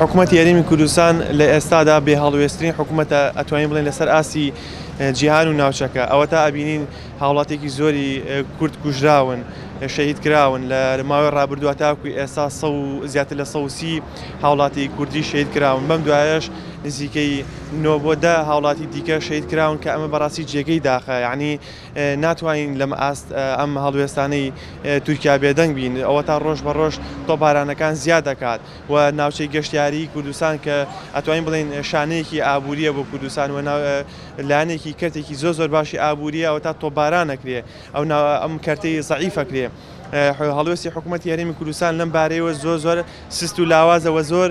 حکوومەتی یاریمی کوردستان لە ئێستادا بێ هەڵوێسترین حکوومەتە ئەتوانین بڵێن لەسەر ئاسی جیهان و ناوچەکە ئەوە تا ئەبینین هاوڵاتێکی زۆری کورد کوژراون شەهید کراون لە ماوەی ڕابردووە تاکوی ئێستا زیاتر لە 130 هاوڵاتی کوردی شەهید کراون بەم دوایەش نزیکەی 9 بۆ 10 هاوڵاتی دیکە شەهید کراون کە ئەمە بەڕاستی جێگەی داخە یعنی ناتوانین لەم ئەم هەڵوێستانەی تورکیا بێدەنگ بین ئەوە تا ڕۆژ بە ڕۆژ تۆپارانەکان زیاد دەکات و ناوچەی گەشتیاری کوردستان کە ئەتوانین بڵێن شانەیەکی ئابووریە بۆ کوردستان و لایەنێکی کەرتێکی زۆر باشی ئابووریە ئەوە تا تۆپارانەکرێ ئەم کەرتەی زەعیفەکرێ هەڵوێستی حکوومەتی یاریمی کوردستان لەم بارەیەوە زۆر سست و لاوازەوە زۆر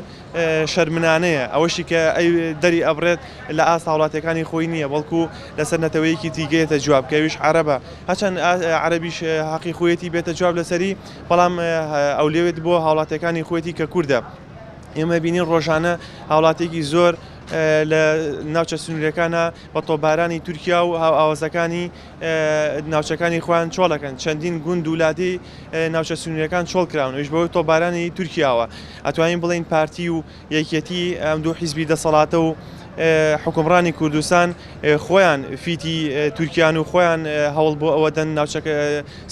شەرمنانەیە ئەوەشی کە ئەی دەری ئەبرێت لە ئاست هاوڵاتەکانی خۆی نییە بەڵکو لەسەر نەتەوەیەکی تیگەیەتە جواب کەویش عەرەبە هەچەند عەرەبیش حەقی خۆیەتی بێتە جواب لەسەری بەڵام ئەو لێوێت بۆ هاوڵاتەکانی خۆیەتی کە کووردە ئێمە بینین ڕۆژانە هاوڵاتێکی زۆر لە ناوچە سنوورەکانە بە تۆپبارانی تورکیا و ئاوازەکانی ناوچەکانی خۆیان چۆڵەکەن چەندین گوند وڵاتی ناوچە سنوورەکان چۆڵ کراون ئەوش بەوەی تۆپبارانی تورکیاوە ئەتوانین بڵێن پارتی و یەکێتی ئەم دوو حیزبی دەسەڵاتە و حکومڕانی کوردستان خۆیان فیتی تورکیان و خۆیان هەوڵ بۆ ئەوە دەن ناوچەکە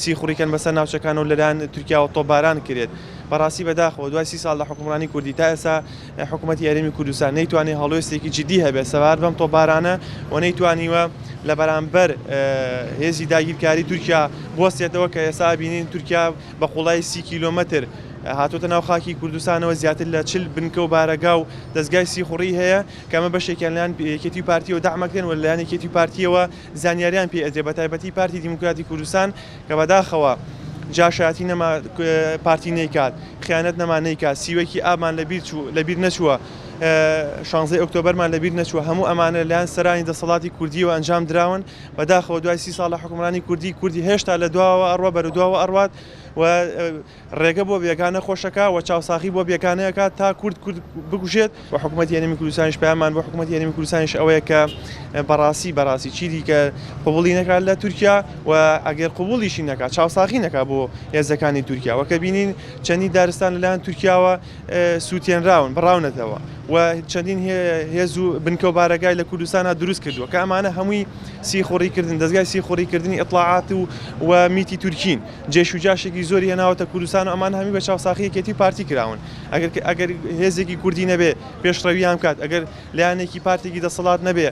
سیخوڕیکەن بەسەر ناوچەکان و لەلایەن تورکیا و تۆپباران کرێت بەڕاستی بەداخەوە دوای 30 ساڵ لە حکومڕانی کوردی تا ئێستا حکوومەتی یاریمی کوردستان نەیتوانێت هەڵوێستێکی جدی هەبێت سەبار بەم تۆپبارانە و نەیتوانیوە لە بەرامبەر هێزی داگیرکاری تورکیا بوەستێتەوە کە ئێستا بینین تورکیا بە قوڵای 30 کیلۆمەتر هاتوتە ناو خاکی کوردستانەوە زیاتر لە 40 بنکە و بارەگا و دەستگای سیخوڕی هەیە کەمە بەشێکیان لەیان یەکێتی پارتیەوە داعمەکرێن و لەلایەن یەکێتی پارتیەوە زانیاریان پێ ئەدرێ بە تایبەتی پارتی دیموکراتی کوردستان کە بەداخەوە جاشایەتی نەما پارتی نەیکات خیانەت نەما نەیکات سیوەکی ئامان لەبیر نەچووە 16 ئۆکتۆبەرمان لەبیر نەچووە هەموو ئەمانە لەیان سەرانی دەسەڵاتی کوردیەوە ئەنجام دراون بەداخەوە دوای 30 ساڵ لە حکومڕانی کوردی هێشتا لە دواوە ئەڕوە بەرەدواوە ئەڕوات و ڕێگە بۆ بێگانە خۆشەکە و چاوساخی بۆ بێگانەیەکات تا کورد بکوژێت و حکوومەتی یاریمی کوردستانیش پەیامان بۆ حکوومەتی یاریمی کوردستانیش ئەوەیە کە بەڕاستی چیدی کە قبوڵی نەکات لە تورکیا و ئەگەر قبوڵیشی نەکات چاوساخی نەکات بۆ هێزەکانی تورکیا و کە بینین چەندین دارستان لەلایەن تورکیاوە سووتێنراون بڕاونەتەوە و چەندین هێز و بنکە و بارەگای لە کوردستانە دروست کردووە کە ئەمانە هەمووی سیخوڕیکردن دەستگای سیخوڕیکردنی ئیطلاعات و میتی تورکین جێش و جاشێکی زۆری هێناوەتە کوردستان و ئەمان هەمی بە چاوساخیەکێتی پارتی کراون ئەگەر هێزێکی کوردی نەبێ پێشڕەویان بکات ئەگەر لایەنێکی پارتێکی دەسەڵات نەبێ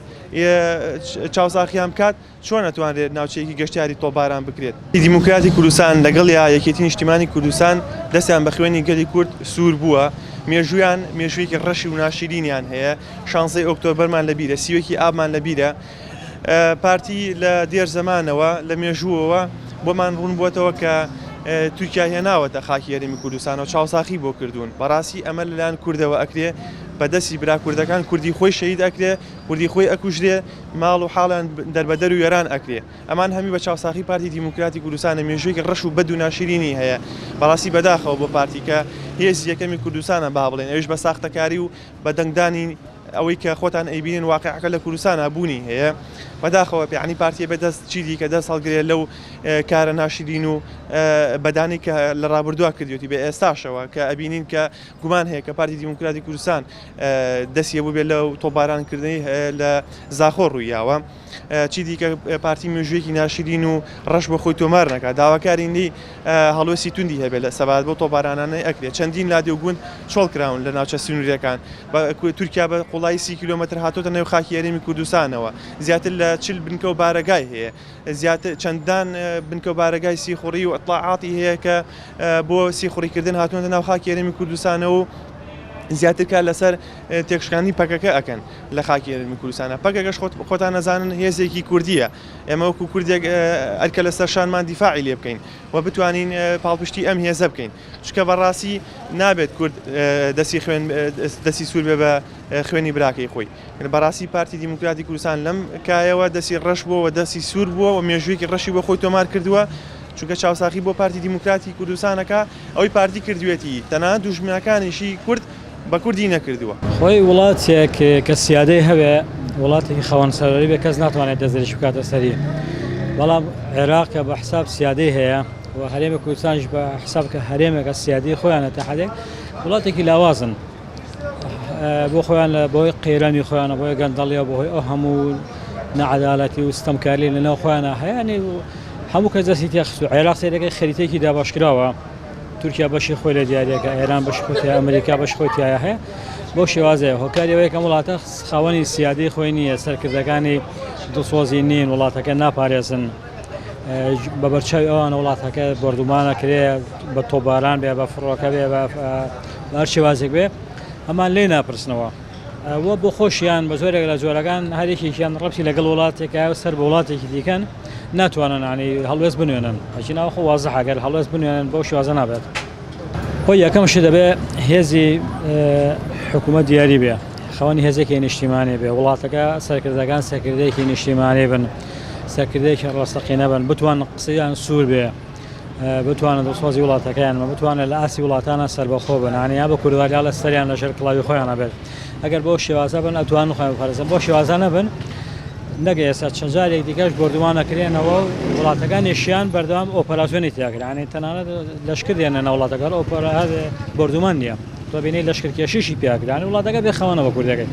چاوساخیان بکات چۆن نەتوانرێت ناوچەیەکی گەشتیاری تۆپباران بکرێت دیموکراتی کوردستان لەگەڵ یەکێتی نیشتیمانی کوردستان دەستیان بە خوێنی گەلی کورد سوور بووە مێژویان مێژوویەکی ڕەشی و ناشرینیان هەیە 16 ئۆکتۆبەرمان لەبیرە سیوەکی ئابمان لەبیرە پارتی لە دێر زەمانەوە لە مێژووەوە بۆمان ڕوون بووەتەوە کە تورکیا هێناوەتە خاکی یاریمی کوردستان و چاوساخی بۆ کردوون بەڕاستی ئەمە لەلایەن کوردەوە ئەکرێ بەدەستی برا کوردەکان کوردی خۆی شەهید ئەکرێ کوردی خۆی ئەکوژرێ ماڵ و حاڵیان دەربەدەر و وێران ئەکرێ ئەمان هەمی بە چاوساخی پارتی دیموکراتی کوردستانە مێژوویەکی ڕەش و بەد و ناشرینی هەیە بەڕاستی بەداخەوە بۆ پارتیکە هێزی یەکەمی کوردستانە با بڵێن ئەوش بە ساختەکاری و بە دەنگدانی ئەوەی کە خۆتان ئەیبینن واقعەکە لە کوردستانە بوونی هەیە بەداخەوە پێعنی پارتیە بەدەست چیدی کە دەست هەڵگرێت لەو کارە ناشرین و بەدانی کە لە ڕابردووە کردوێتی بە ئێستاشەوە کە ئەبینین کە گومان هەیە کە پارتی دیموکراتی کوردستان دەستیە بوو بێت لەو تۆپبارانکردنی لە زاخۆ ڕوویاوە چیدی کە پارتی مێژوویەکی ناشرین و ڕەش بە خۆی تۆمار نەکات داواکارینی هەڵوێستی توندی هەبێت لە سەبات بۆ تۆپبارانانەی ئەکرێت چەندین لادێ و گوند چۆڵ کراون لە ناوچە سنووریەکان تورکیا بە قوڵای 30 کیلۆمەتر هاتۆتە نێو خاکی یاریمی کوردستانەوە زیاتر لە 40 بنکە و بارەگای هەیە زیاتر چەندان بنکە و بارەگای سیخوڕی و ئەطلاعاتی هەیە کە بۆ سیخوڕیکردن هاتوونەتە ناو خاکی یاریمی کوردستانەوە زیاتر کار لەسەر تێکشکانی پەکەکە ئەکەن لە خاکی یاریمی کوردستانە پەکەکەش خۆتان نەزانن هێزێکی کوردیە ئێمە وەکو کوردێک ئەرکە لەسەر شانمان دیفاعی لێ بکەین و بتوانین پاڵپشتی ئەم هێزە بکەین چکە بەڕاستی نابێت کورد دەستی سوور بێ بە خوێنی براکەی خۆی بەڕاستی پارتی دیموکراتی کوردستان لەم کایەوە دەستی ڕەش بووە و دەستی سوور بووە و مێژوویەکی ڕەشی بۆ خۆی تۆمار کردووە چونکە چاوساخی بۆ پارتی دیموکراتی کوردستانەکە ئەوەی پارتی کردوێتی تەنانەت دوژمنەکانیشی کورد بە کوردی نەکردووە خۆی وڵاتێک کە سیادەی هەوێ وڵاتێکی خەوەنسەرۆری بێ کەس ناتوانێت دەستێریش بکاتە سەری بەڵام عێراق بە حساب سیادەی هەیە و هەرێمی کوردستانیش بە حساب کە هەرێمێکە سیادی خۆیانە تا حدێک وڵاتێکی لاوازن بۆ خۆیان لە بۆی قێرانی خۆیانە بۆی گەندەڵیە بۆهۆی ئەو هەموو نەعەدالەتی و ستەمکاری لەناو خۆیانە هەیەی هەموو کەس دەستی تێخست و عێراق سێرەکەی خەریتێکی داباشکراوە تورکیا بەشی خۆی لە دیارەکە ئێران بەش خۆتی ئەمریکا بەش خۆتیایە هەیە بۆ شێوازەیە هۆکاریەوەی کەم وڵاتە خاوەنی سیادی خۆی نییە سەرکردەکانی دڵسۆزی نین وڵاتەکە ناپارێزن بە بەرچاوی ئەوانە وڵاتەکە بردومانە کرێ بە تۆباران بێ بە فڕۆکە بێ بە هەر شێوازێک بێ ئەمان لێ ناپرسنەوە وە بۆ خۆشیان بە زۆرێک لە جۆرەکان هەرێکیان ڕەبتی لەگەڵ وڵاتێکە سەر بە وڵاتێکی دیکەن ناتوانن ینی هەڵوێست بنوێنن ئەچیناو خۆ وازە ئەگەر هەڵوێست بنوێنن بەو شێوازە نابێت خۆی یەکەمشی دەبێ هێزی حکوومەت دیاری بێ خەوەنی هێزێکی نیشتیمانی بێ وڵاتەکە سەرکردەکان سەرکردەیەکی نیشتیمانی بن سەرکردەیەکی ڕاستەقینە بن بتوان قسەیان سوور بێ بتوانن دڵسۆزی وڵاتەکەیانمە بتوانێت لە ئاسی وڵاتانە سەربەخۆ بن ینی بە کوردواریا لە سەریان لەژێر کڵاوی خۆیان بێت ئەگەر بۆ شێوازە بن ئەتوان خۆیان بپارێزن بۆ شێوازە نەبن نەگە ئێستا چەند جارێک دیکەش بردومانەکرێنەوە وڵاتەکان نێشیان بەردەوام ئۆپەراسیۆنی تیاکرانی تەنانەت لەشکر دێنە وڵاتەکە ئۆپەرا بردومان نییە تۆ بینی لەشکرکێشیشی پیاکرانی وڵاتەکە بێ خەوەنەوە کوردەکەی